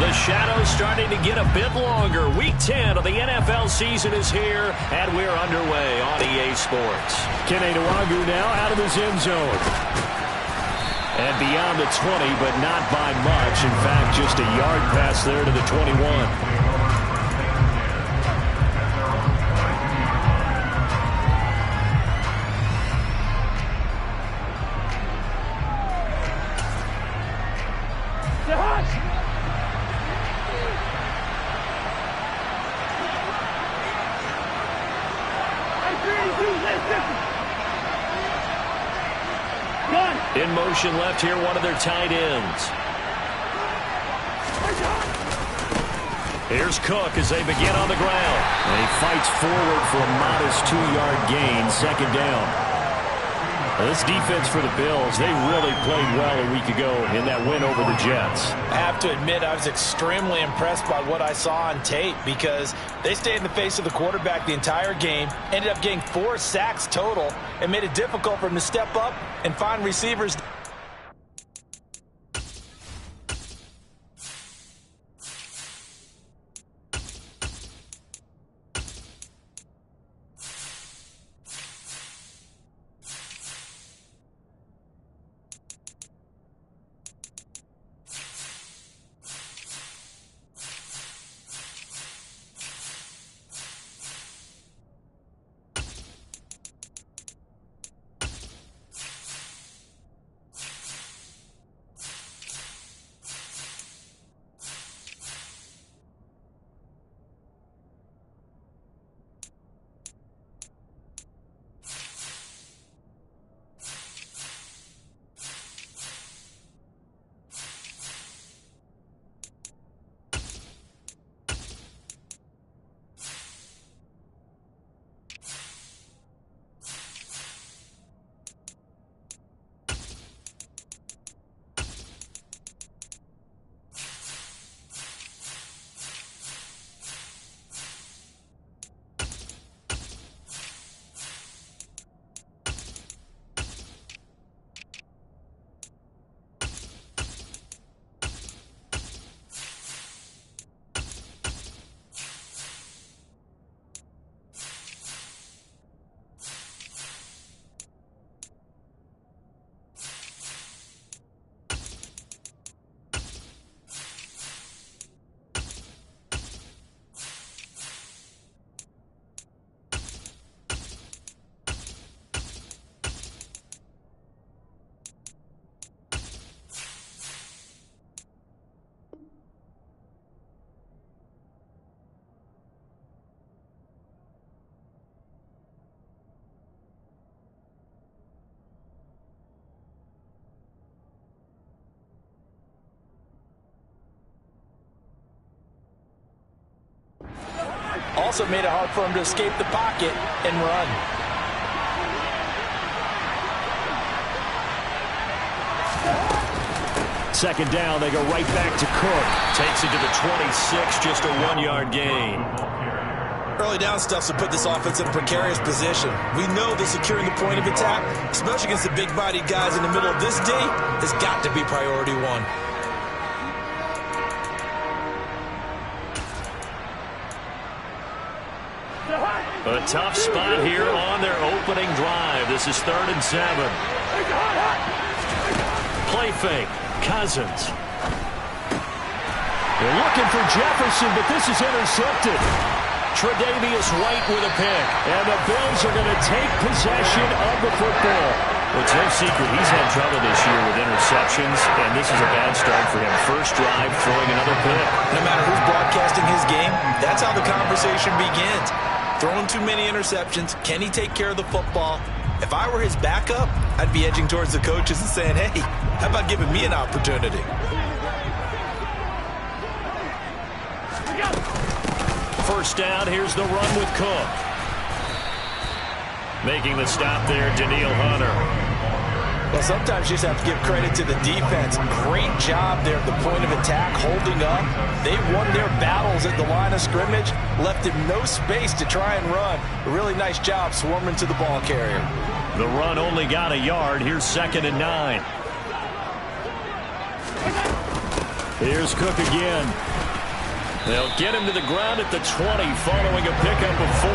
The shadow's starting to get a bit longer. Week 10 of the NFL season is here, and we're underway on EA Sports. Kenny Nwangu now out of his end zone. And beyond the 20, but not by much. In fact, just a yard pass there to the 21. In motion left here, one of their tight ends. Here's Cook as they begin on the ground. And he fights forward for a modest 2-yard gain, second down. Now, this defense for the Bills, they really played well a week ago in that win over the Jets. I have to admit, I was extremely impressed by what I saw on tape because they stayed in the face of the quarterback the entire game, ended up getting 4 sacks total, and made it difficult for him to step up and find receivers. Also made it hard for him to escape the pocket and run. Second down, they go right back to Cook. Takes it to the 26, just a 1-yard gain. Early down stuff will put this offense in a precarious position. We know that securing the point of attack, especially against the big-bodied guys in the middle of this D, has got to be priority one. A tough spot here on their opening drive. This is 3rd and 7. Play fake. Cousins. They're looking for Jefferson, but this is intercepted. Tre'Davious White with a pick. And the Bills are going to take possession of the football. Well, it's no secret he's had trouble this year with interceptions, and this is a bad start for him. First drive, throwing another pick. No matter who's broadcasting his game, that's how the conversation begins. Throwing too many interceptions. Can he take care of the football? If I were his backup, I'd be edging towards the coaches and saying, hey, how about giving me an opportunity? First down, here's the run with Cook. Making the stop there, Danielle Hunter. Well, sometimes you just have to give credit to the defense. Great job there at the point of attack, holding up. They won their battles at the line of scrimmage, left him no space to try and run. A really nice job swarming to the ball carrier. The run only got a yard. Here's 2nd and 9. Here's Cook again. They'll get him to the ground at the 20 following a pickup of 4.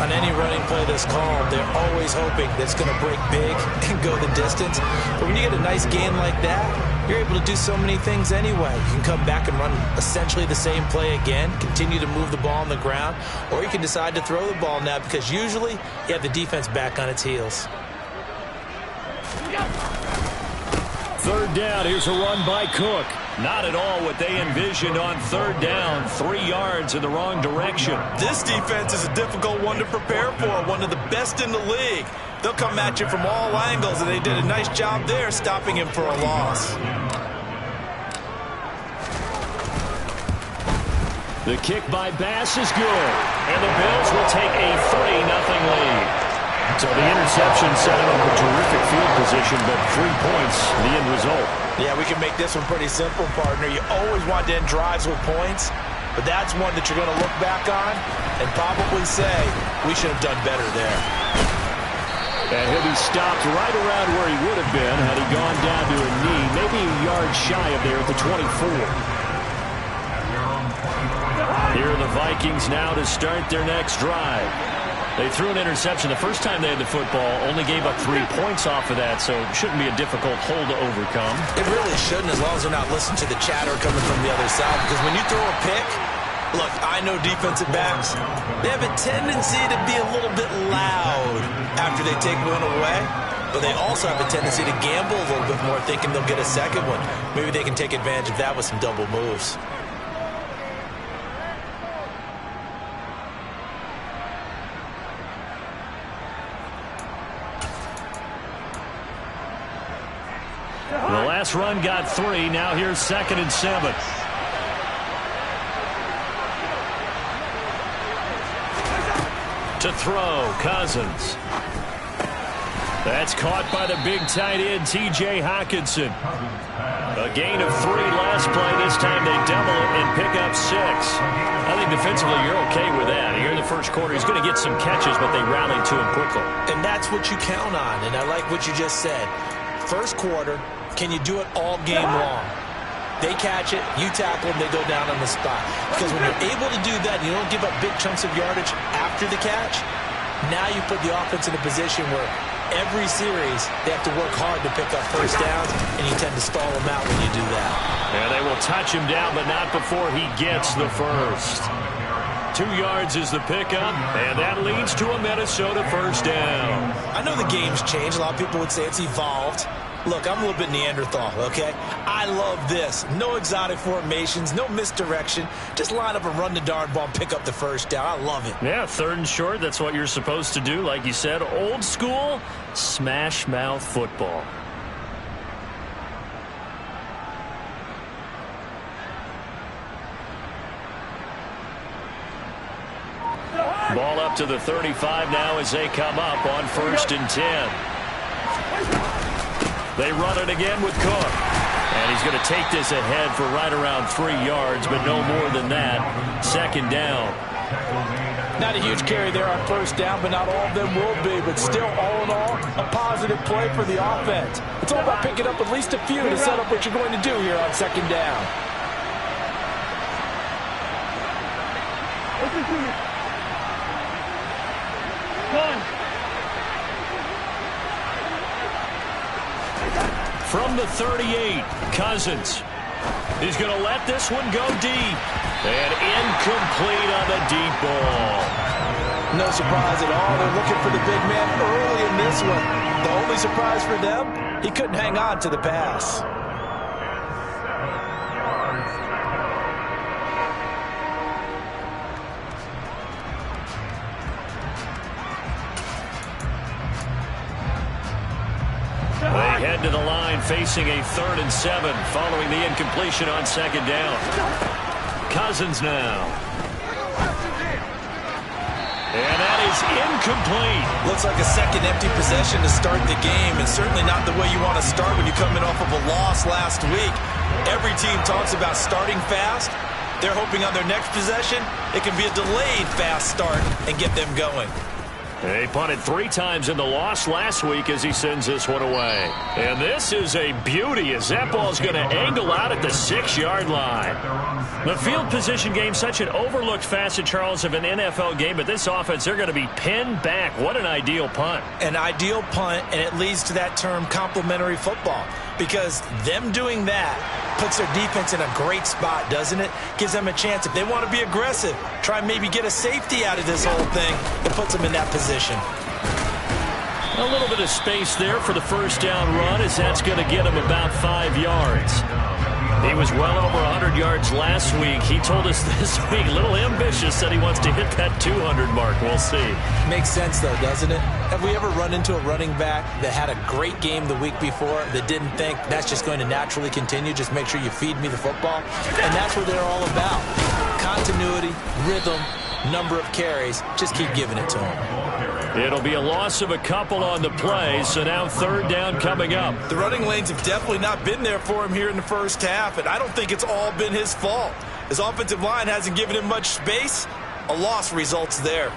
On any running play that's called, they're always hoping that it's going to break big and go the distance. But when you get a nice gain like that, you're able to do so many things anyway. You can come back and run essentially the same play again, continue to move the ball on the ground, or you can decide to throw the ball now because usually you have the defense back on its heels. Third down, here's a run by Cook. Not at all what they envisioned on third down. 3 yards in the wrong direction. This defense is a difficult one to prepare for, one of the best in the league. They'll come at you from all angles, and they did a nice job there stopping him for a loss. The kick by Bass is good, and the Bills will take a 3-0 lead. So the interception set him up a terrific field position, but 3 points, the end result. Yeah, we can make this one pretty simple, partner. You always want to end drives with points, but that's one that you're going to look back on and probably say, we should have done better there. And he'll be stopped right around where he would have been had he gone down to a knee, maybe a yard shy of there at the 24. Here are the Vikings now to start their next drive. They threw an interception the first time they had the football, only gave up 3 points off of that, so it shouldn't be a difficult hole to overcome. It really shouldn't, as long as they're not listening to the chatter coming from the other side, because when you throw a pick, look, I know defensive backs, they have a tendency to be a little bit loud after they take one away, but they also have a tendency to gamble a little bit more, thinking they'll get a second one. Maybe they can take advantage of that with some double moves. The last run got 3. Now here's 2nd and 7. To throw, Cousins. That's caught by the big tight end, T.J. Hockenson. A gain of 3 last play. This time they double it and pick up 6. I think defensively you're okay with that. Here in the first quarter, he's going to get some catches, but they rallied to him quickly. And that's what you count on, and I like what you just said. First quarter, can you do it all game long? They catch it, you tackle them, they go down on the spot. Because when you're able to do that, you don't give up big chunks of yardage after the catch, now you put the offense in a position where every series they have to work hard to pick up first downs, and you tend to stall them out when you do that. Yeah, they will touch him down, but not before he gets the first. 2 yards is the pickup, and that leads to a Minnesota first down. I know the game's changed. A lot of people would say it's evolved. Look, I'm a little bit Neanderthal, okay? I love this. No exotic formations, no misdirection. Just line up and run the darn ball and pick up the first down. I love it. Yeah, 3rd and short, that's what you're supposed to do. Like you said, old school, smash mouth football. Ball up to the 35 now as they come up on 1st and 10. They run it again with Cook. And he's going to take this ahead for right around 3 yards, but no more than that. 2nd down. Not a huge carry there on first down, but not all of them will be. But still, all in all, a positive play for the offense. It's all about picking up at least a few to set up what you're going to do here on 2nd down. From the 38, Cousins. He's going to let this one go deep. And incomplete on the deep ball. No surprise at all. They're looking for the big man early in this one. The only surprise for them, he couldn't hang on to the pass. They head to the line facing a 3rd and 7 following the incompletion on 2nd down. Cousins now. And that is incomplete. Looks like a second empty possession to start the game, and certainly not the way you want to start when you're coming off of a loss last week. Every team talks about starting fast. They're hoping on their next possession it can be a delayed fast start and get them going. He punted 3 times in the loss last week as he sends this one away. And this is a beauty as that ball's going to angle out at the 6-yard line. The field position game, such an overlooked facet, Charles, of an NFL game, but this offense, they're going to be pinned back. What an ideal punt. An ideal punt, and it leads to that term complementary football, because them doing that puts their defense in a great spot, doesn't it? Gives them a chance, if they want to be aggressive, try and maybe get a safety out of this whole thing. It puts them in that position. A little bit of space there for the first down run, as that's going to get him about 5 yards. He was well over 100 yards last week. He told us this week, a little ambitious, said he wants to hit that 200 mark. We'll see. Makes sense, though, doesn't it? Have we ever run into a running back that had a great game the week before that didn't think that's just going to naturally continue? Just make sure you feed me the football. And that's what they're all about. Continuity, rhythm, number of carries. Just keep giving it to him. It'll be a loss of a couple on the play, so now 3rd down coming up. The running lanes have definitely not been there for him here in the first half, and I don't think it's all been his fault. His offensive line hasn't given him much space. A loss results there.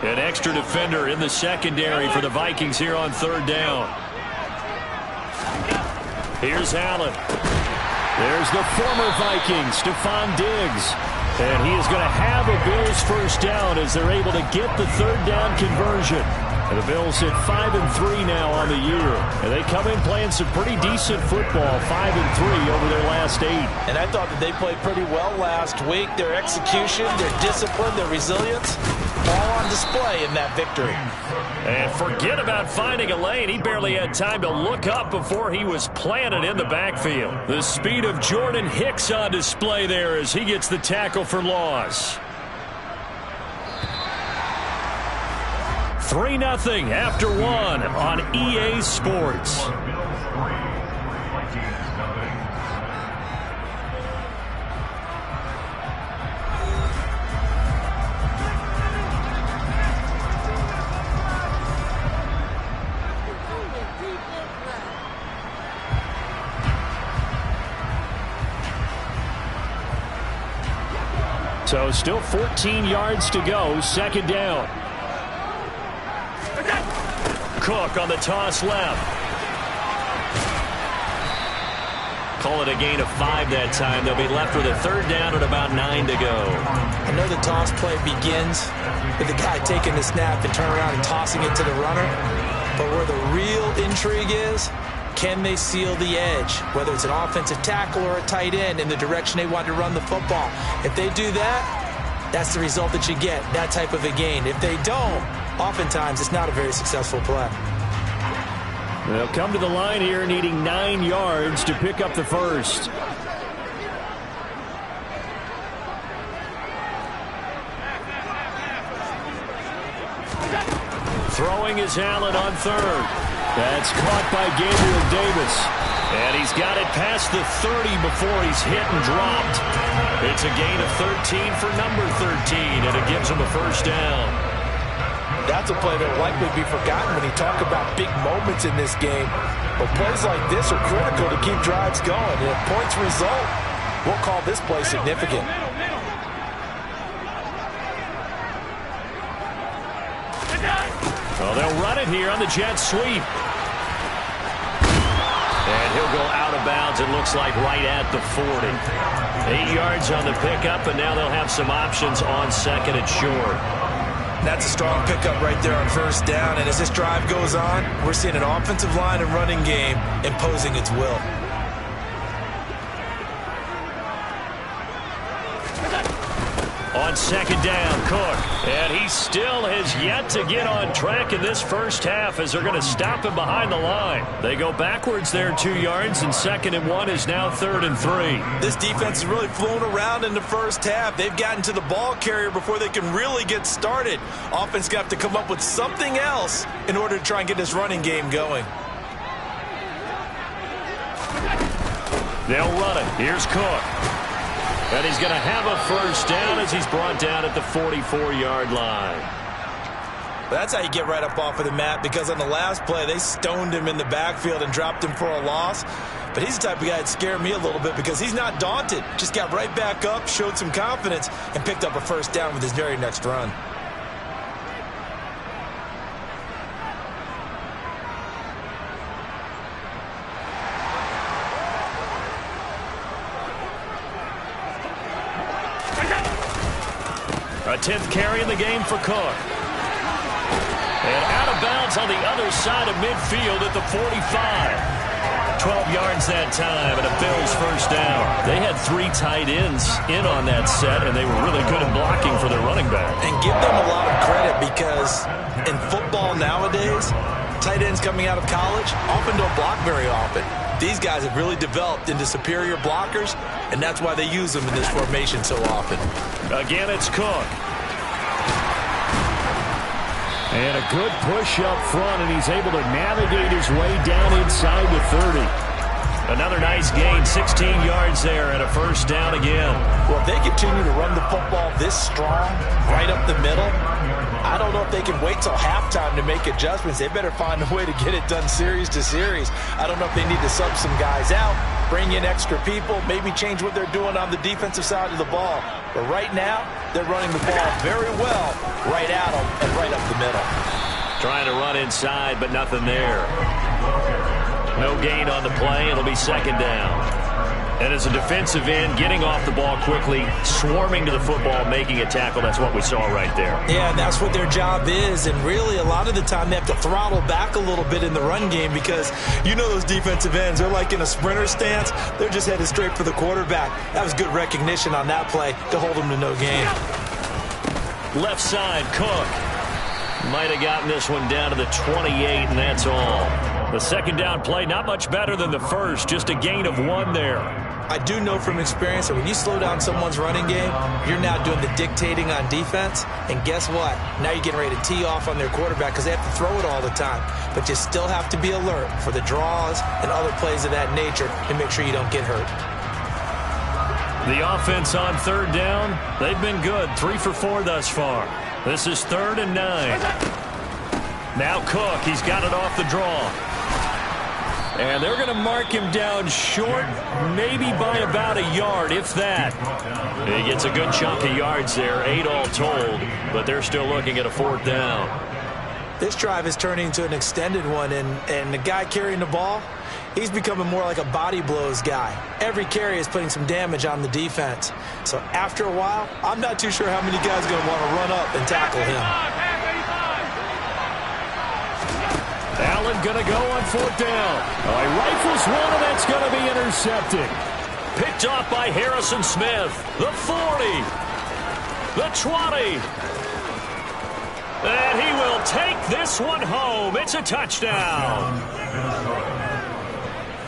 An extra defender in the secondary for the Vikings here on 3rd down. Here's Allen. There's the former Viking, Stephon Diggs. And he is going to have a Bills first down as they're able to get the 3rd down conversion. And the Bills hit 5-3 now on the year. And they come in playing some pretty decent football, 5-3 over their last 8. And I thought that they played pretty well last week. Their execution, their discipline, their resilience, all on display in that victory. And forget about finding a lane. He barely had time to look up before he was planted in the backfield. The speed of Jordan Hicks on display there as he gets the tackle for loss. 3-0 after 1 on EA Sports. So still 14 yards to go, 2nd down. Cook on the toss left. Call it a gain of 5 that time. They'll be left with a 3rd down and about 9 to go. I know the toss play begins with the guy taking the snap and turning around and tossing it to the runner. But where the real intrigue is, can they seal the edge, whether it's an offensive tackle or a tight end, in the direction they want to run the football? If they do that, that's the result that you get, that type of a gain. If they don't, oftentimes it's not a very successful play. They'll come to the line here needing 9 yards to pick up the first. Throwing is Allen on 3rd. That's caught by Gabriel Davis. And he's got it past the 30 before he's hit and dropped. It's a gain of 13 for number 13, and it gives him a first down. That's a play that will likely be forgotten when you talk about big moments in this game. But plays like this are critical to keep drives going. And if points result, we'll call this play significant. Well, they'll run it here on the jet sweep. And he'll go out of bounds, it looks like, right at the 40. 8 yards on the pickup, and now they'll have some options on 2nd and short. That's a strong pickup right there on 1st down. And as this drive goes on, we're seeing an offensive line and running game imposing its will. On 2nd down, Cook. And he still has yet to get on track in this first half as they're going to stop him behind the line. They go backwards there 2 yards, and 2nd and 1 is now 3rd and 3. This defense has really flown around in the first half. They've gotten to the ball carrier before they can really get started. Offense got to come up with something else in order to try and get this running game going. They'll run it. Here's Cook. And he's going to have a first down as he's brought down at the 44-yard line. That's how you get right up off of the mat, because on the last play, they stoned him in the backfield and dropped him for a loss. But he's the type of guy that scared me a little bit because he's not daunted. Just got right back up, showed some confidence, and picked up a first down with his very next run. A 10th carry in the game for Cook. And out of bounds on the other side of midfield at the 45. 12 yards that time and a Bills first down. They had 3 tight ends in on that set, and they were really good at blocking for their running back. And give them a lot of credit because in football nowadays, tight ends coming out of college often don't block very often. These guys have really developed into superior blockers, and that's why they use them in this formation so often. Again, it's Cook. And a good push up front, and he's able to navigate his way down inside the 30. Another nice gain, 16 yards there, and a first down again. Well, if they continue to run the football this strong, right up the middle, I don't know if they can wait till halftime to make adjustments. They better find a way to get it done series to series. I don't know if they need to sub some guys out, bring in extra people, maybe change what they're doing on the defensive side of the ball. But right now, they're running the ball very well right at them and right up the middle. Trying to run inside, but nothing there. No gain on the play. It'll be second down. And as a defensive end, getting off the ball quickly, swarming to the football, making a tackle, that's what we saw right there. Yeah, and that's what their job is. And really, a lot of the time, they have to throttle back a little bit in the run game because you know those defensive ends, they're like in a sprinter stance. They're just headed straight for the quarterback. That was good recognition on that play to hold them to no gain. Left side, Cook. Might have gotten this one down to the 28, and that's all. The second down play, not much better than the first, just a gain of 1 there. I do know from experience that when you slow down someone's running game, you're now doing the dictating on defense. And guess what? Now you're getting ready to tee off on their quarterback because they have to throw it all the time. But you still have to be alert for the draws and other plays of that nature to make sure you don't get hurt. The offense on third down, they've been good. 3 for 4 thus far. This is 3rd and 9. Now Cook, he's got it off the draw. And they're going to mark him down short, maybe by about a yard, if that. He gets a good chunk of yards there, 8 all told, but they're still looking at a 4th down. This drive is turning into an extended one, and the guy carrying the ball, he's becoming more like a body blows guy. Every carry is putting some damage on the defense. So after a while, I'm not too sure how many guys are going to want to run up and tackle him. Allen going to go on 4th down. Oh, he rifles one, and that's going to be intercepted. Picked off by Harrison Smith. The 40. The 20. And he will take this one home. It's a touchdown.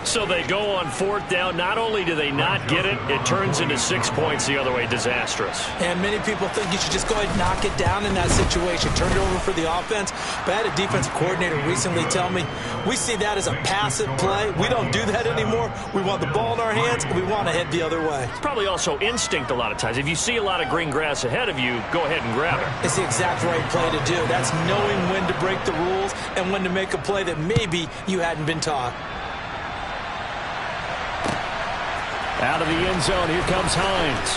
So they go on 4th down. Not only do they not get it, it turns into 6 points the other way. Disastrous. And many people think you should just go ahead and knock it down in that situation. Turn it over for the offense. But I had a defensive coordinator recently tell me, we see that as a passive play. We don't do that anymore. We want the ball in our hands, and we want to head the other way. It's probably also instinct a lot of times. If you see a lot of green grass ahead of you, go ahead and grab it. It's the exact right play to do. That's knowing when to break the rules and when to make a play that maybe you hadn't been taught. Out of the end zone, here comes Hines.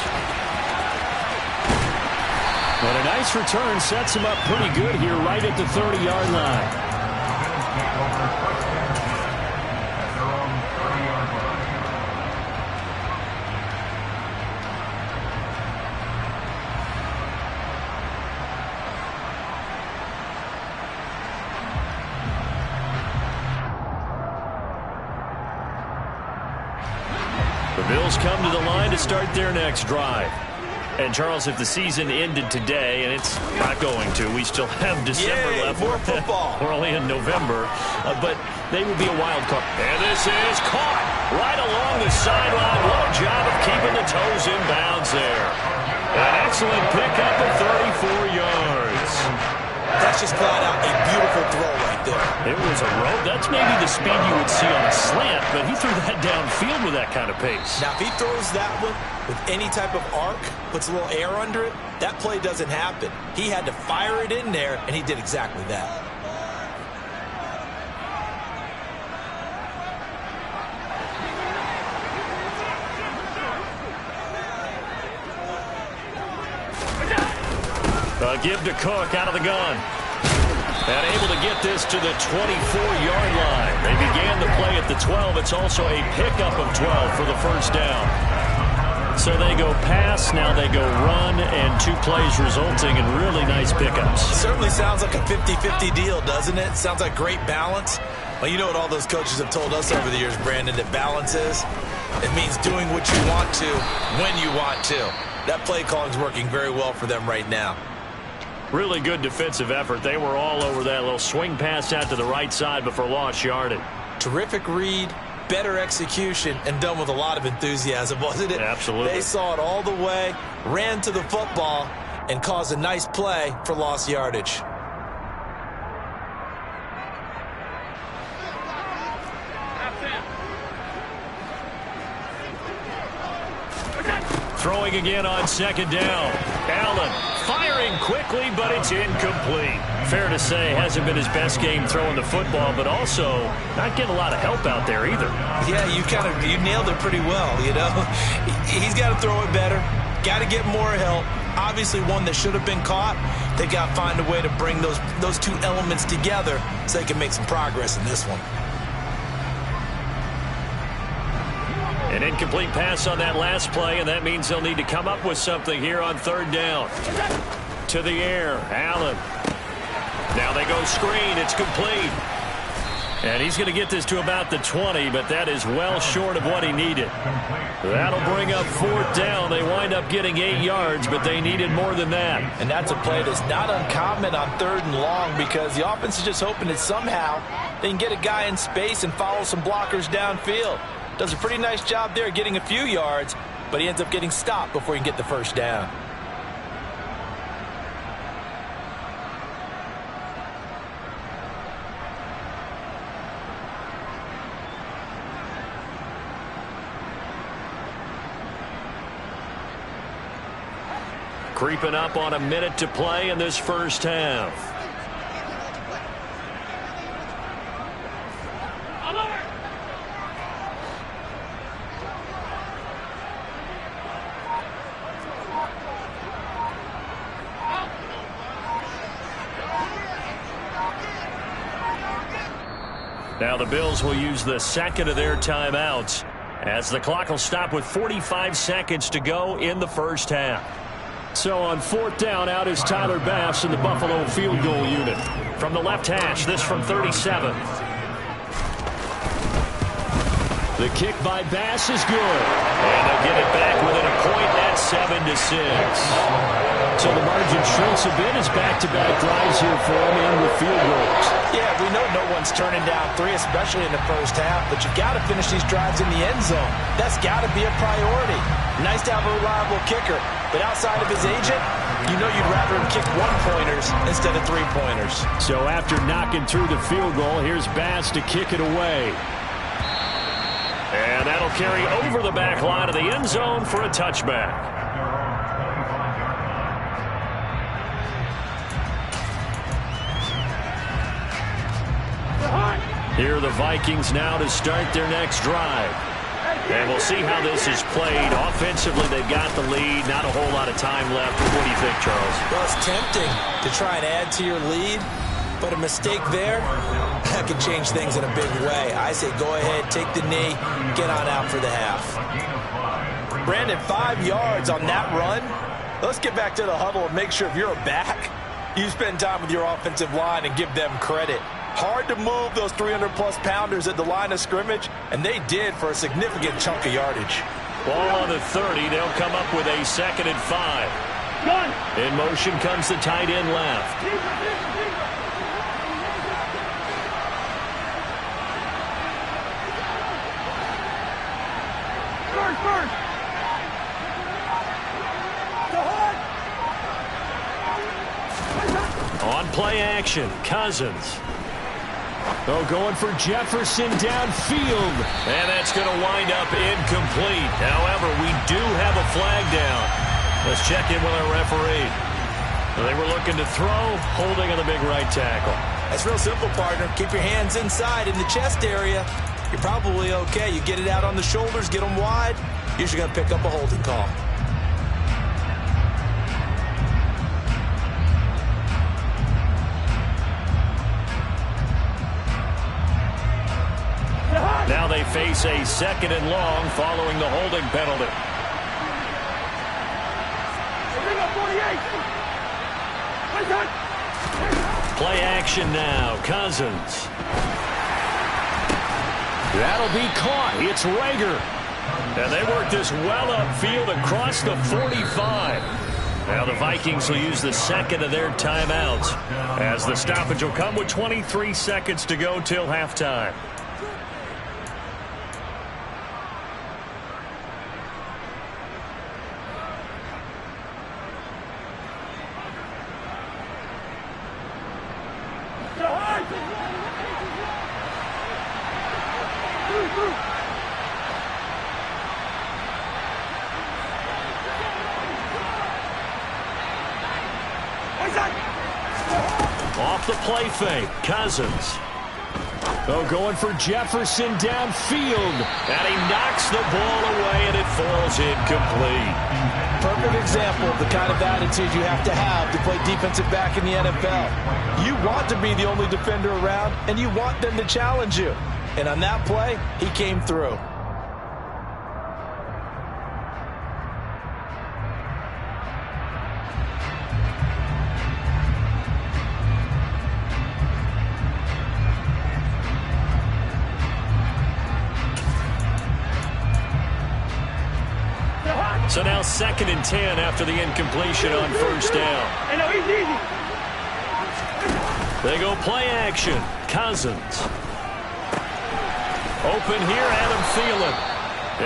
But a nice return sets him up pretty good here right at the 30-yard line. The Bills come to the line to start their next drive. And, Charles, if the season ended today, and it's not going to, we still have December left. More football. We're only in November, but they would be a wild card. And this is caught right along the sideline. What a job of keeping the toes in bounds there. An excellent pickup of 34 yards. That's just flat out a beautiful throw right there. It was a rope. That's maybe the speed you would see on a slant, but he threw that downfield with that kind of pace. Now, if he throws that one with any type of arc, puts a little air under it, that play doesn't happen. He had to fire it in there, and he did exactly that. A give to Cook out of the gun. And able to get this to the 24-yard line. They began the play at the 12. It's also a pickup of 12 for the first down. So they go pass, now they go run, and 2 plays resulting in really nice pickups. It certainly sounds like a 50-50 deal, doesn't it? Sounds like great balance. Well, you know what all those coaches have told us over the years, Brandon, that balance is? It means doing what you want to when you want to. That play calling is working very well for them right now. Really good defensive effort. They were all over that little swing pass out to the right side before lost yardage. Terrific read, better execution, and done with a lot of enthusiasm, wasn't it? Absolutely. They saw it all the way, ran to the football, and caused a nice play for lost yardage. Throwing again on second down. Allen firing quickly, but it's incomplete. Fair to say, hasn't been his best game throwing the football, but also not getting a lot of help out there either. Yeah, you nailed it pretty well, you know. He's got to throw it better. Got to get more help. Obviously one that should have been caught. They got to find a way to bring those 2 elements together so they can make some progress in this one. An incomplete pass on that last play, and that means they'll need to come up with something here on third down. To the air, Allen. Now they go screen. It's complete. And he's going to get this to about the 20, but that is well short of what he needed. That'll bring up fourth down. They wind up getting 8 yards, but they needed more than that. And that's a play that's not uncommon on 3rd and long because the offense is just hoping that somehow they can get a guy in space and follow some blockers downfield. Does a pretty nice job there getting a few yards, but he ends up getting stopped before he can get the first down. Creeping up on a minute to play in this first half. Now the Bills will use the second of their timeouts as the clock will stop with 45 seconds to go in the first half. So on fourth down, out is Tyler Bass in the Buffalo field goal unit. From the left hash, this from 37. The kick by Bass is good. And they'll get it back within a point. That's 7-6. So the margin shrinks a bit as back-to-back drives here for him and with field goals. Yeah, we know no one's turning down 3, especially in the first half, but you've got to finish these drives in the end zone. That's got to be a priority. Nice to have a reliable kicker, but outside of his agent, you know you'd rather him kick 1-pointers instead of 3-pointers. So after knocking through the field goal, here's Bass to kick it away. And that'll carry over the back line of the end zone for a touchback. Here are the Vikings now to start their next drive. And we'll see how this is played. Offensively, they've got the lead. Not a whole lot of time left. What do you think, Charles? Well, it's tempting to try and add to your lead, but a mistake there, that could change things in a big way. I say go ahead, take the knee, get on out for the half. Brandon, 5 yards on that run. Let's get back to the huddle and make sure if you're a back, you spend time with your offensive line and give them credit. Hard to move those 300-plus pounders at the line of scrimmage, and they did for a significant chunk of yardage. Ball on the 30. They'll come up with a 2nd and 5. In motion comes the tight end left. On play action, Cousins. Oh, going for Jefferson downfield. And that's going to wind up incomplete. However, we do have a flag down. Let's check in with our referee. They were looking to throw, holding on the big right tackle. That's real simple, partner. Keep your hands inside in the chest area. You're probably okay. You get it out on the shoulders, get them wide. Usually going to pick up a holding call. face a 2nd and long following the holding penalty. Play action now. Cousins. That'll be caught. It's Rager. And they work this well upfield across the 45. Now the Vikings will use the 2nd of their timeouts, as the stoppage will come with 23 seconds to go till halftime. Off the play fake, Cousins. Oh, going for Jefferson downfield. And he knocks the ball away, and it falls incomplete. Perfect example of the kind of attitude you have to play defensive back in the NFL. You want to be the only defender around, and you want them to challenge you. And on that play, he came through. So now 2nd and 10 after the incompletion on 1st down. They go play action. Cousins. Open here, Adam Thielen.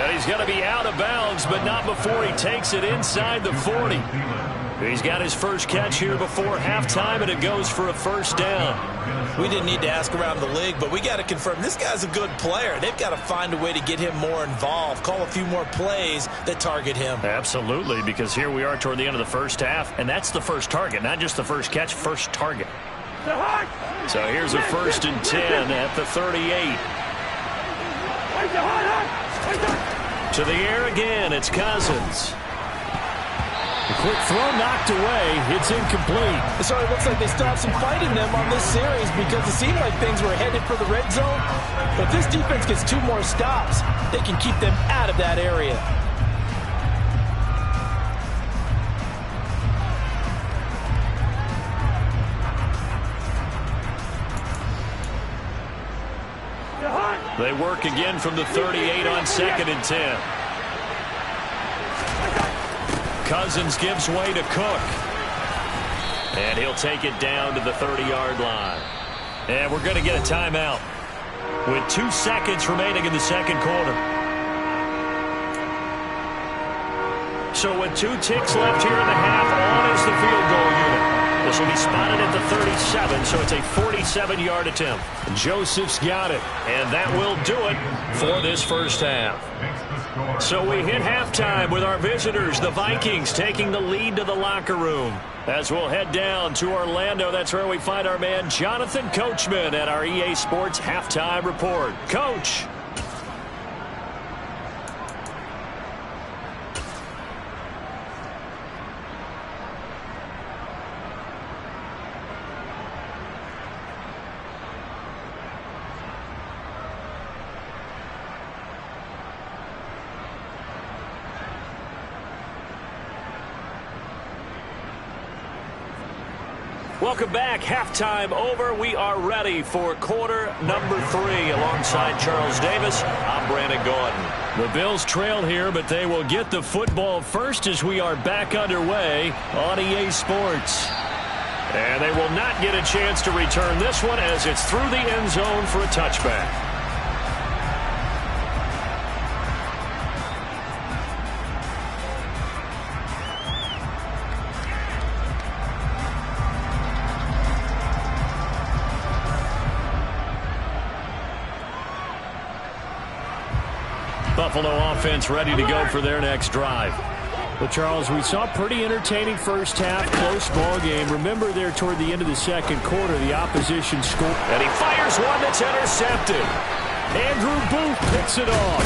And he's going to be out of bounds, but not before he takes it inside the 40. He's got his first catch here before halftime, and it goes for a 1st down. We didn't need to ask around the league, but we got to confirm this guy's a good player. They've got to find a way to get him more involved, call a few more plays that target him. Absolutely, because here we are toward the end of the first half, and that's the first target, not just the first catch, first target. So here's a 1st and 10 at the 38. To the air again, it's Cousins. The quick throw knocked away. It's incomplete. So it looks like they still have some fight in them on this series, because it seemed like things were headed for the red zone. But if this defense gets 2 more stops, they can keep them out of that area. They work again from the 38 on 2nd and 10. Cousins gives way to Cook. And he'll take it down to the 30-yard line. And we're going to get a timeout with 2 seconds remaining in the 2nd quarter. So with 2 ticks left here in the half, on is the field goal unit. This will be spotted at the 37, so it's a 47-yard attempt. Joseph's got it, and that will do it for this first half. So we hit halftime with our visitors, the Vikings, taking the lead to the locker room. As we'll head down to Orlando, that's where we find our man Jonathan Coachman at our EA Sports Halftime Report. Coach. Welcome back. Halftime over. We are ready for quarter number 3. Alongside Charles Davis, I'm Brandon Gordon. The Bills trail here, but they will get the football first as we are back underway on EA Sports. And they will not get a chance to return this one as it's through the end zone for a touchback. Buffalo offense ready to go for their next drive. Well, Charles, we saw a pretty entertaining first half, close ball game. Remember there toward the end of the 2nd quarter, the opposition scored. And he fires one that's intercepted. Andrew Booth picks it off.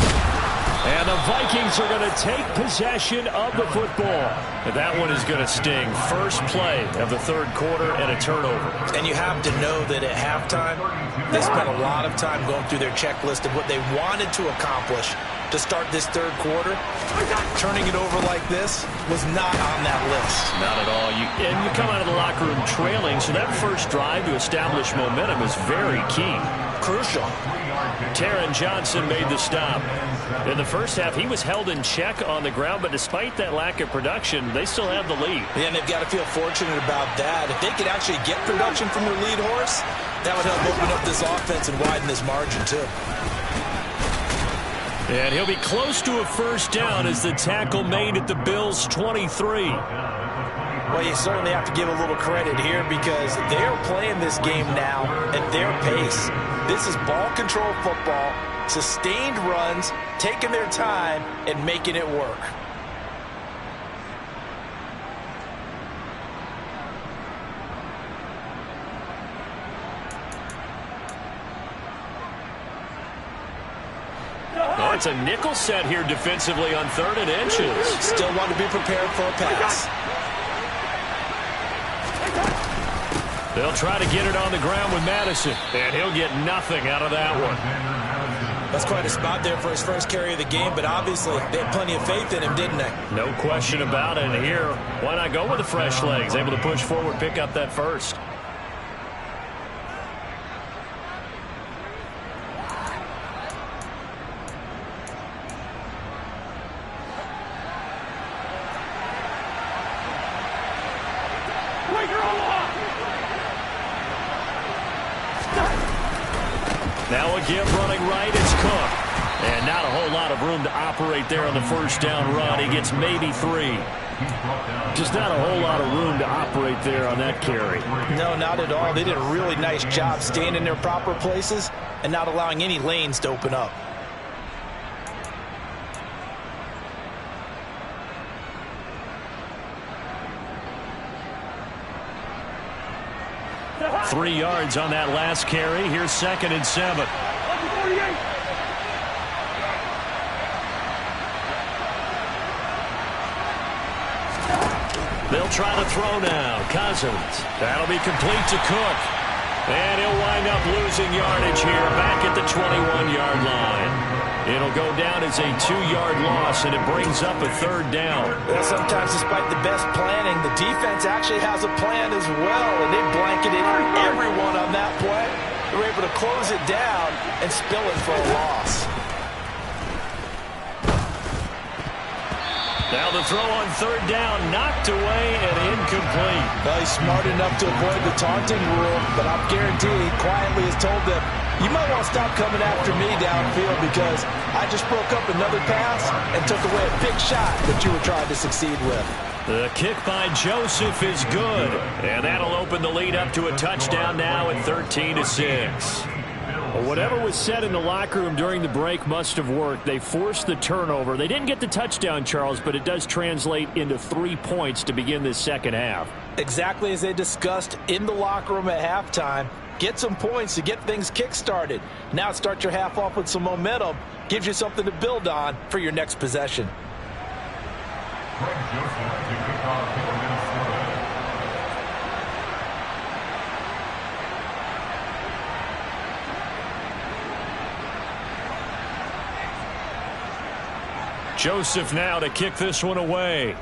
And the Vikings are going to take possession of the football. And that one is going to sting. First play of the third quarter and a turnover. And you have to know that at halftime, they spent a lot of time going through their checklist of what they wanted to accomplish to start this third quarter. Turning it over like this was not on that list. Not at all. And you come out of the locker room trailing, so that first drive to establish momentum is very key. Crucial. Taron Johnson made the stop. In the first half, he was held in check on the ground, but despite that lack of production, they still have the lead. Yeah, and they've got to feel fortunate about that. If they could actually get production from their lead horse, that would help open up this offense and widen this margin, too. And he'll be close to a first down as the tackle made at the Bills' 23. Well, you certainly have to give a little credit here because they're playing this game now at their pace. This is ball control football, sustained runs, taking their time, and making it work. Oh, it's a nickel set here defensively on 3rd and inches. Still want to be prepared for a pass. They'll try to get it on the ground with Madison, and he'll get nothing out of that one. That's quite a spot there for his first carry of the game, but obviously they had plenty of faith in him, didn't they? No question about it. And here, why not go with the fresh legs? Able to push forward, pick up that first. Now again running right, it's Cook. And not a whole lot of room to operate there on the first down run. He gets maybe 3. Just not a whole lot of room to operate there on that carry. No, not at all. They did a really nice job staying in their proper places and not allowing any lanes to open up. Three yards on that last carry. Here's 2nd and 7. They'll try to throw now. Cousins. That'll be complete to Cook. And he'll wind up losing yardage here back at the 21-yard line. It'll go down as a 2-yard loss, and it brings up a 3rd down. Well, sometimes despite the best planning, the defense actually has a plan as well, and they blanketed everyone on that play. They were able to close it down and spill it for a loss. Now the throw on 3rd down, knocked away and incomplete. Well, he's smart enough to avoid the taunting rule, but I'm guaranteed he quietly has told them, you might want to stop coming after me downfield because I just broke up another pass and took away a big shot that you were trying to succeed with. The kick by Joseph is good, and that'll open the lead up to a touchdown now at 13-6. Well, whatever was said in the locker room during the break must have worked. They forced the turnover. They didn't get the touchdown, Charles, but it does translate into 3 points to begin this second half. Exactly as they discussed in the locker room at halftime. Get some points to get things kick-started. Now start your half off with some momentum. Gives you something to build on for your next possession. Joseph now to kick this one away.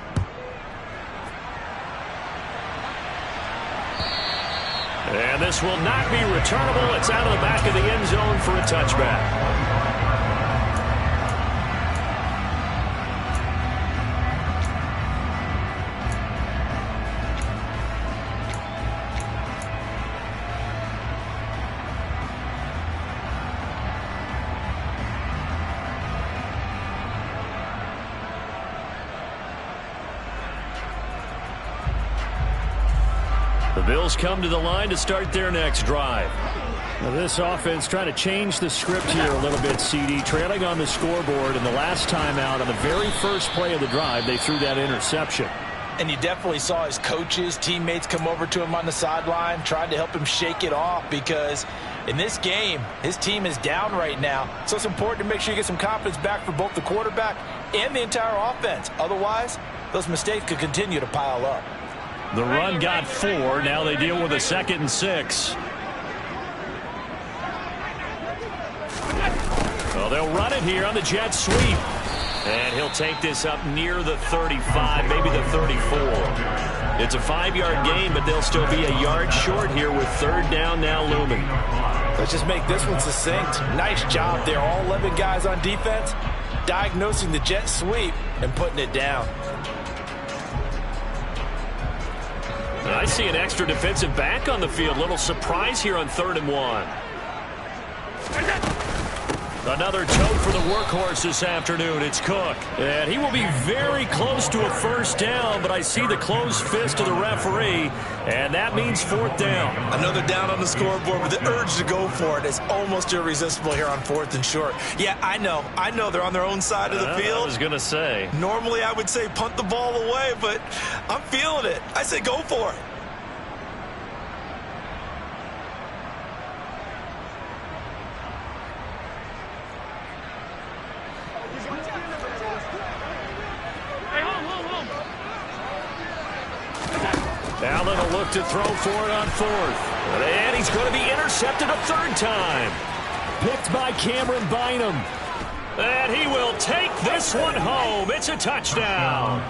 And this will not be returnable. It's out of the back of the end zone for a touchback. The Bills come to the line to start their next drive. Now this offense trying to change the script here a little bit, CD. Trailing on the scoreboard, and the last time out on the very first play of the drive, they threw that interception. And you definitely saw his coaches, teammates come over to him on the sideline, trying to help him shake it off because In this game, his team is down right now, so it's important to make sure you get some confidence back for both the quarterback and the entire offense. Otherwise, those mistakes could continue to pile up. The run got 4. Now they deal with a 2nd and 6. Well, they'll run it here on the jet sweep. And he'll take this up near the 35, maybe the 34. It's a 5-yard gain, but they'll still be a yard short here with 3rd down now looming. Let's just make this one succinct. Nice job there. All 11 guys on defense diagnosing the jet sweep and putting it down. I see an extra defensive back on the field. Little surprise here on 3rd and 1. Another tote for the workhorse this afternoon. It's Cook. And he will be very close to a 1st down, but I see the closed fist of the referee, and that means 4th down. Another down on the scoreboard, but the urge to go for it is almost irresistible here on 4th and short. Yeah, I know they're on their own side of the field. I was going to say. Normally I would say punt the ball away, but I'm feeling it. I say go for it. Allen will look to throw for it on 4th. And he's going to be intercepted a 3rd time. Picked by Cameron Bynum. And he will take this one home. It's a touchdown.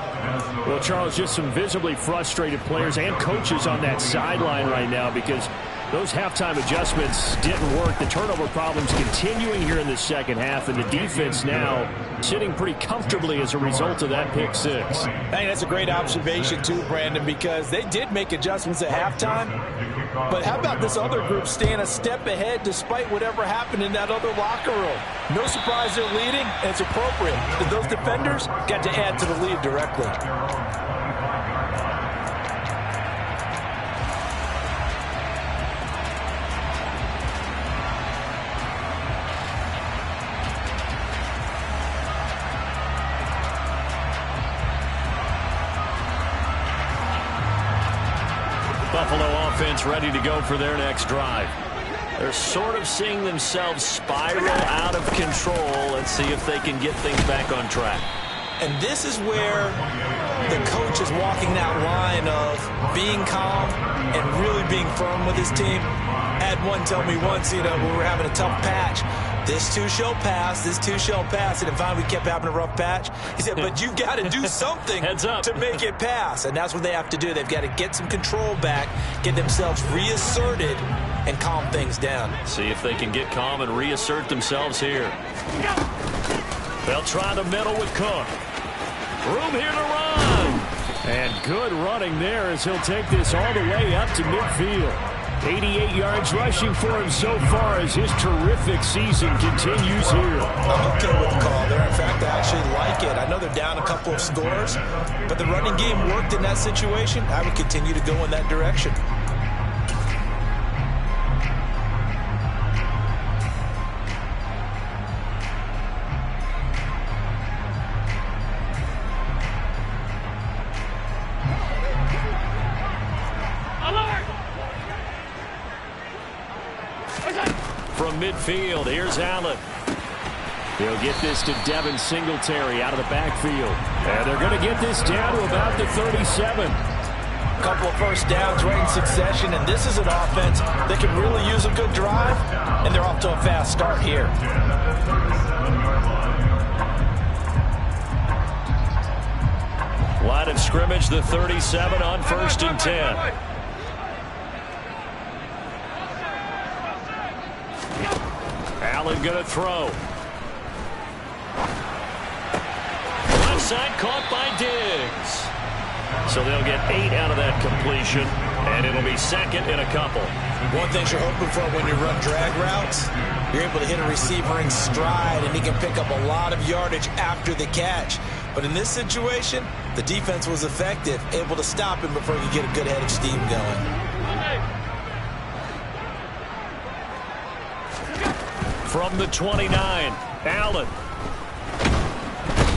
Well, Charles, just some visibly frustrated players and coaches on that sideline right now because those halftime adjustments didn't work. The turnover problems continuing here in the 2nd half, and the defense now sitting pretty comfortably as a result of that pick 6. I think that's a great observation too, Brandon, because they did make adjustments at halftime. But how about this other group staying a step ahead despite whatever happened in that other locker room? No surprise they're leading, and it's appropriate. Those defenders got to add to the lead directly. Buffalo offense ready to go for their next drive. They're sort of seeing themselves spiral out of control. Let's see if they can get things back on track. And this is where the coach is walking that line of being calm and really being firm with his team. I had one tell me once, when we were having a tough patch, this too shall pass, this too shall pass. And finally we kept having a rough patch. He said, but you've got to do something to make it pass. And that's what they have to do. They've got to get some control back, get themselves reasserted, and calm things down. See if they can get calm and reassert themselves here. They'll try the middle with Cook. Room here to run. And good running there as he'll take this all the way up to midfield. 88 yards rushing for him so far as his terrific season continues here. I'm okay with the call there. In fact, I actually like it. I know they're down a couple of scores, but the running game worked in that situation. I would continue to go in that direction. From midfield, here's Allen. They'll get this to Devin Singletary out of the backfield. And they're going to get this down to about the 37. A couple of first downs right in succession, and this is an offense that can really use a good drive, and they're off to a fast start here. Line of scrimmage, the 37 on 1st and 10. Allen going to throw. Left side caught by Diggs. So they'll get 8 out of that completion, and it'll be 2nd and a couple. One thing you're hoping for when you run drag routes, you're able to hit a receiver in stride, and he can pick up a lot of yardage after the catch. But in this situation, the defense was effective, able to stop him before he could get a good head of steam going. From the 29, Allen.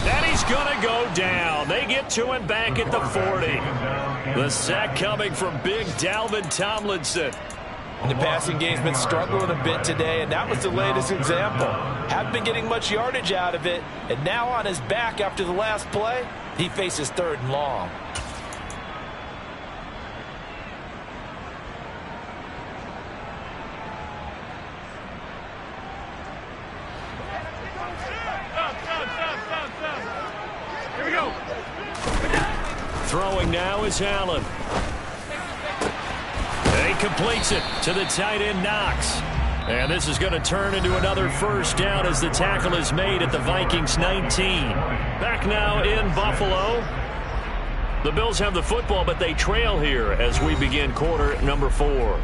And he's going to go down. They get to him back at the 40. The sack coming from big Dalvin Tomlinson. And the passing game's been struggling a bit today, and that was the latest example. Haven't been getting much yardage out of it, and now on his back after the last play, he faces 3rd and long. Here we go. Throwing now is Allen. And he completes it to the tight end, Knox. And this is going to turn into another first down as the tackle is made at the Vikings 19. Back now in Buffalo. The Bills have the football, but they trail here as we begin quarter number 4.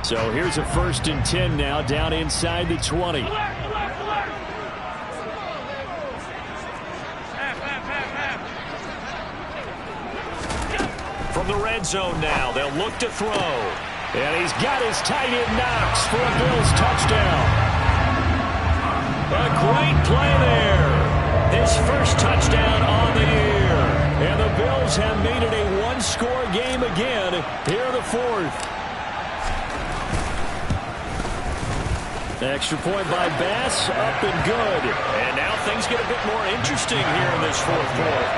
So here's a 1st and 10 now down inside the 20. From the red zone now, they'll look to throw. And he's got his tight end Knox for a Bills touchdown. A great play there. His first touchdown on the year. And the Bills have made it a one-score game again here in the 4th. Extra point by Bass, up and good. And now things get a bit more interesting here in this 4th quarter.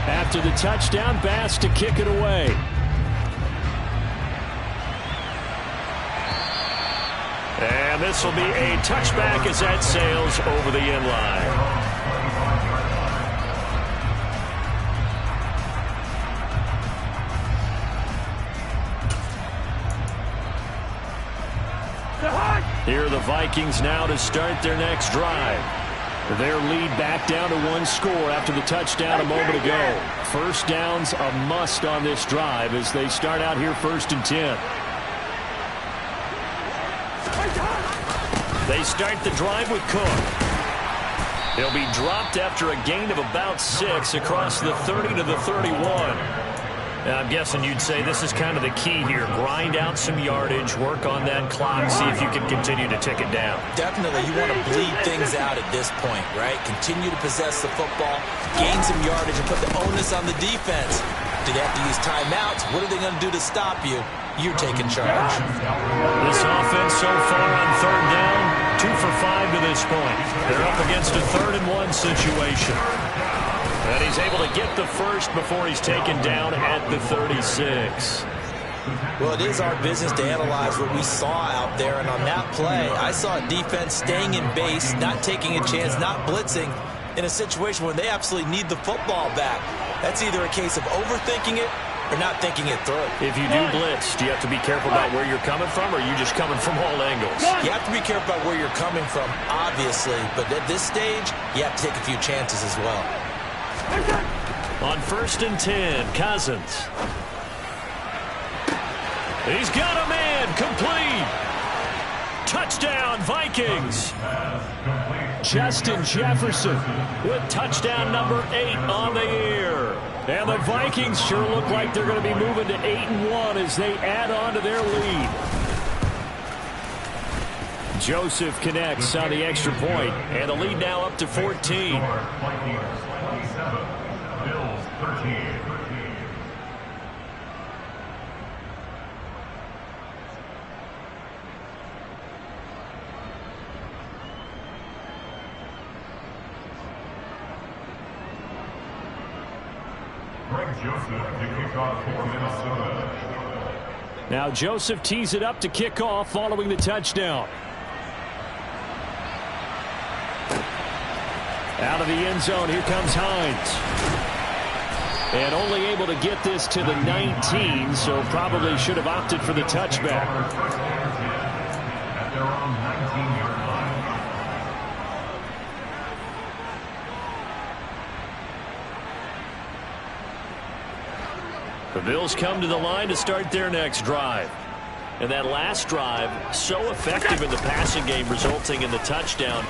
After the touchdown, Bass to kick it away. And this will be a touchback as that sails over the end line. Here are the Vikings now to start their next drive. Their lead back down to 1 score after the touchdown a moment ago. First down's a must on this drive as they start out here 1st and 10. They start the drive with Cook. He'll be dropped after a gain of about 6 across the 30 to the 31. Now, I'm guessing you'd say this is kind of the key here. Grind out some yardage, work on that clock, see if you can continue to tick it down. Definitely, you want to bleed things out at this point, right? Continue to possess the football, gain some yardage, and put the onus on the defense. Do they have to use timeouts? What are they going to do to stop you? You're taking charge. This offense so far on 3rd down, 2 for 5 to this point. They're up against a 3rd and 1 situation. And he's able to get the first before he's taken down at the 36. Well, it is our business to analyze what we saw out there. And on that play, I saw a defense staying in base, not taking a chance, not blitzing in a situation where they absolutely need the football back. That's either a case of overthinking it or not thinking it through. If you do blitz, do you have to be careful about where you're coming from, or are you just coming from all angles? You have to be careful about where you're coming from, obviously. But at this stage, you have to take a few chances as well. On 1st and 10, Cousins. He's got a man, complete. Touchdown, Vikings. Justin Jefferson with touchdown number 8 on the year. And the Vikings sure look like they're going to be moving to 8-1 as they add on to their lead. Joseph connects on the extra point, and the lead now up to 14. Now Joseph tees it up to kick off following the touchdown. Out of the end zone, here comes Hines. And only able to get this to the 19, so probably should have opted for the touchback. The Bills come to the line to start their next drive. And that last drive, so effective in the passing game, resulting in the touchdown.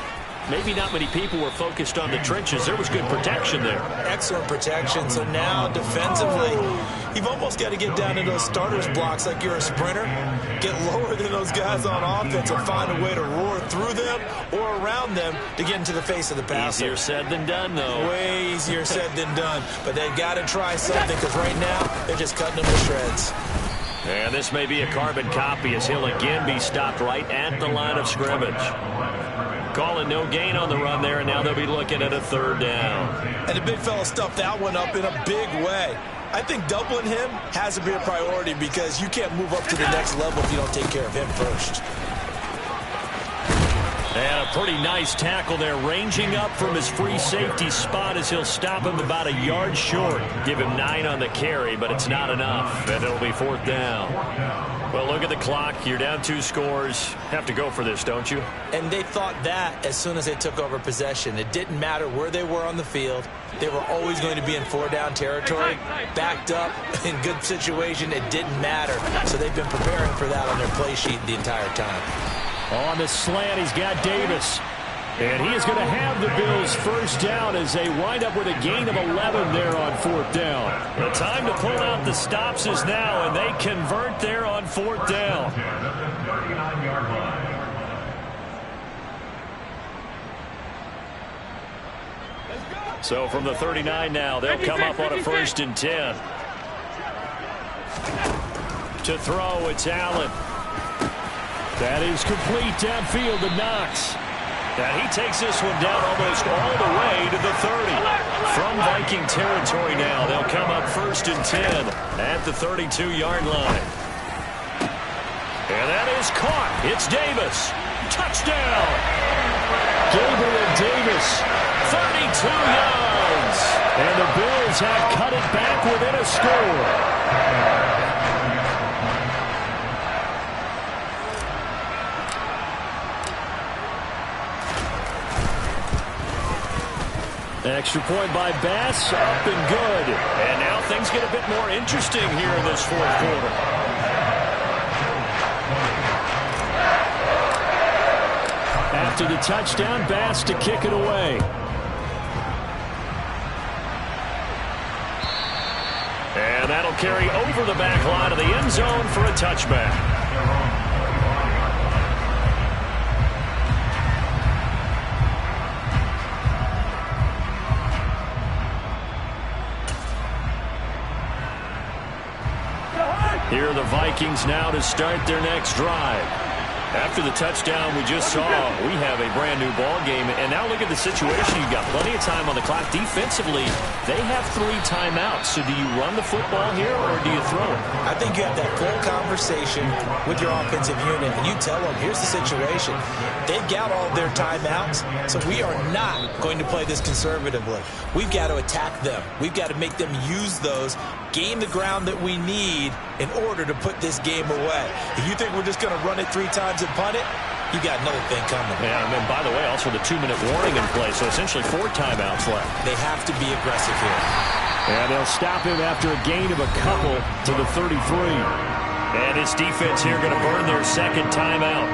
Maybe not many people were focused on the trenches. There was good protection there. Excellent protection. So now defensively, you've almost got to get down to those starters blocks like you're a sprinter. Get lower than those guys on offense and find a way to roar through them or around them to get into the face of the passer. Easier said than done, though. Way easier said than done. But they've got to try something because right now they're just cutting them to shreds. And this may be a carbon copy as he'll again be stopped right at the line of scrimmage. Calling no gain on the run there, and now they'll be looking at a third down. And the big fella stuffed that one up in a big way. I think doubling him has to be a priority because you can't move up to the next level if you don't take care of him first. And a pretty nice tackle there, ranging up from his free safety spot as he'll stop him about a yard short. Give him 9 on the carry, but it's not enough, and it'll be fourth down. Well, look at the clock. You're down 2 scores. Have to go for this, don't you? And they thought that as soon as they took over possession. It didn't matter where they were on the field. They were always going to be in 4-down territory, backed up, in good situation. It didn't matter. So they've been preparing for that on their play sheet the entire time. On the slant, he's got Davis. And he is going to have the Bills first down as they wind up with a gain of 11 there on fourth down. The time to pull out the stops is now, and they convert there on fourth down. So from the 39 now, they'll come up on a 1st and 10. To throw, it's Allen. That is complete downfield to Knox. And he takes this one down almost all the way to the 30. From Viking territory now, they'll come up 1st and 10 at the 32-yard line. And that is caught. It's Davis. Touchdown. Gabriel Davis, 32 yards. And the Bills have cut it back within a score. Extra point by Bass, up and good. And now things get a bit more interesting here in this fourth quarter. After the touchdown, Bass to kick it away. And that'll carry over the back line of the end zone for a touchback. Here are the Vikings now to start their next drive. After the touchdown we just saw, we have a brand new ball game. And now look at the situation. You've got plenty of time on the clock. Defensively, they have 3 timeouts. So do you run the football here or do you throw it? I think you have that full conversation with your offensive unit, and you tell them, here's the situation. They've got all their timeouts, so we are not going to play this conservatively. We've got to attack them. We've got to make them use those, gain the ground that we need in order to put this game away. If you think we're just going to run it 3 times and punt it, you got another thing coming. Yeah, and then, by the way, also the 2-minute warning in play, so essentially 4 timeouts left. They have to be aggressive here. And they'll stop him after a gain of a couple to the 33. And his defense here going to burn their 2nd timeout.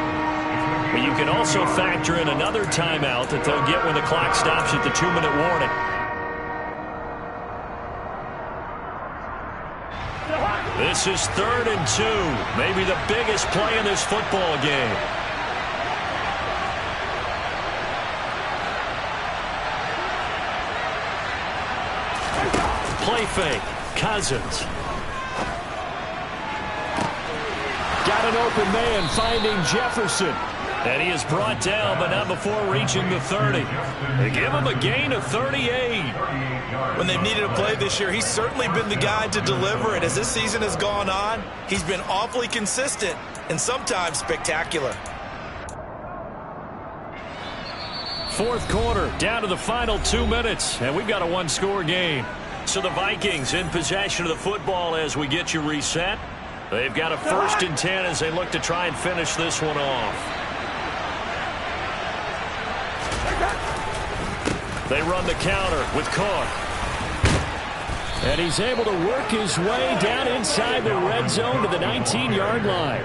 But you can also factor in another timeout that they'll get when the clock stops at the 2-minute warning. This is 3rd and 2. Maybe the biggest play in this football game. Play fake. Cousins. Got an open man finding Jefferson. And he is brought down, but not before reaching the 30. They give him a gain of 38. When they've needed a play this year, he's certainly been the guy to deliver it. As this season has gone on, he's been awfully consistent and sometimes spectacular. 4th quarter, down to the final 2 minutes, and we've got a 1-score game. So the Vikings in possession of the football as we get you reset. They've got a 1st and 10 as they look to try and finish this one off. They run the counter with Cook. And he's able to work his way down inside the red zone to the 19-yard line.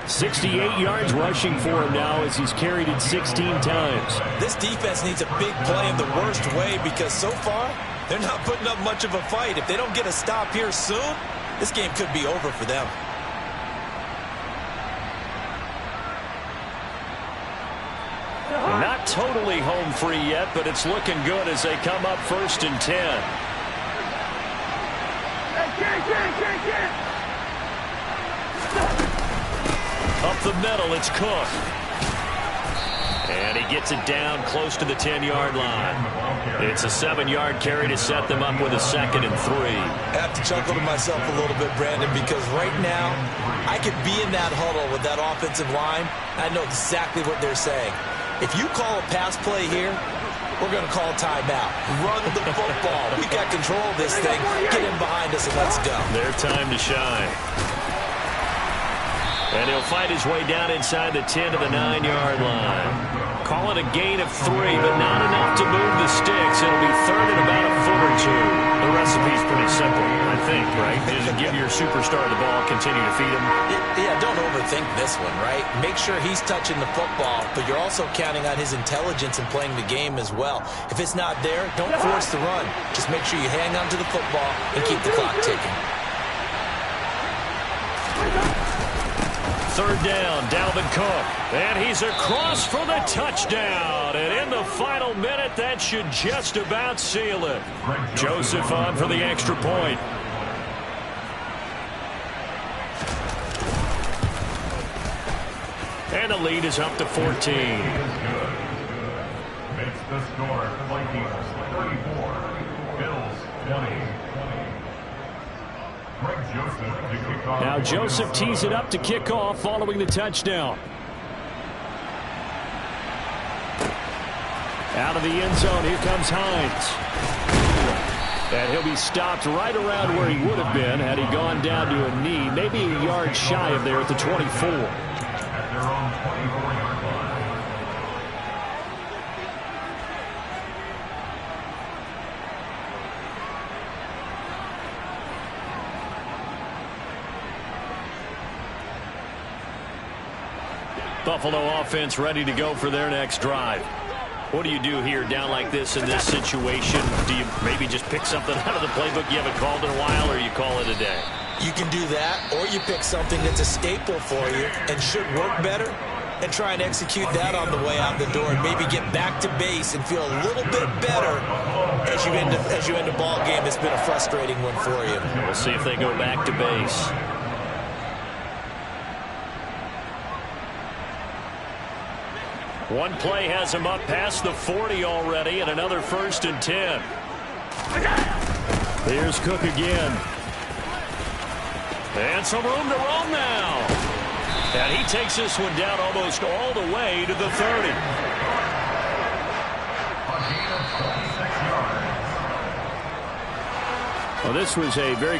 68 yards rushing for him now as he's carried it 16 times. This defense needs a big play in the worst way because so far they're not putting up much of a fight. If they don't get a stop here soon, this game could be over for them. Not totally home free yet, but it's looking good as they come up 1st and 10. Up the middle, it's Cook. And he gets it down close to the 10-yard line. It's a 7-yard carry to set them up with a 2nd and 3. I have to chuckle to myself a little bit, Brandon, because right now I could be in that huddle with that offensive line. I know exactly what they're saying. If you call a pass play here, we're going to call timeout. Run the football. We got control of this thing. Get in behind us and let's go. Their time to shine. And he'll fight his way down inside the 10 to the 9-yard line. Call it a gain of 3, but not enough to move the sticks. It'll be 3rd and about a foot or 2. The recipe's pretty simple, I think, right? Just give your superstar the ball, continue to feed him. Yeah, don't overthink this one, right? Make sure he's touching the football, but you're also counting on his intelligence in playing the game as well. If it's not there, don't force the run. Just make sure you hang on to the football and keep the clock ticking. 3rd down, Dalvin Cook. And he's across for the touchdown. And in the final minute, that should just about seal it. Joseph on for the extra point. And the lead is up to 14. Makes the score Vikings 34, Bills 20. Now Joseph tees it up to kick off following the touchdown. Out of the end zone, here comes Hines. And he'll be stopped right around where he would have been had he gone down to a knee, maybe a yard shy of there at the 24. At their own 24-yard line. Buffalo offense ready to go for their next drive. What do you do here down like this in this situation? Do you maybe just pick something out of the playbook you haven't called in a while, or you call it a day? You can do that, or you pick something that's a staple for you and should work better and try and execute that on the way out the door and maybe get back to base and feel a little bit better as you end a ball game that's been a frustrating one for you. We'll see if they go back to base. One play has him up past the 40 already, and another 1st and 10. Here's Cook again. And some room to roam now. And he takes this one down almost all the way to the 30. Well, this was a very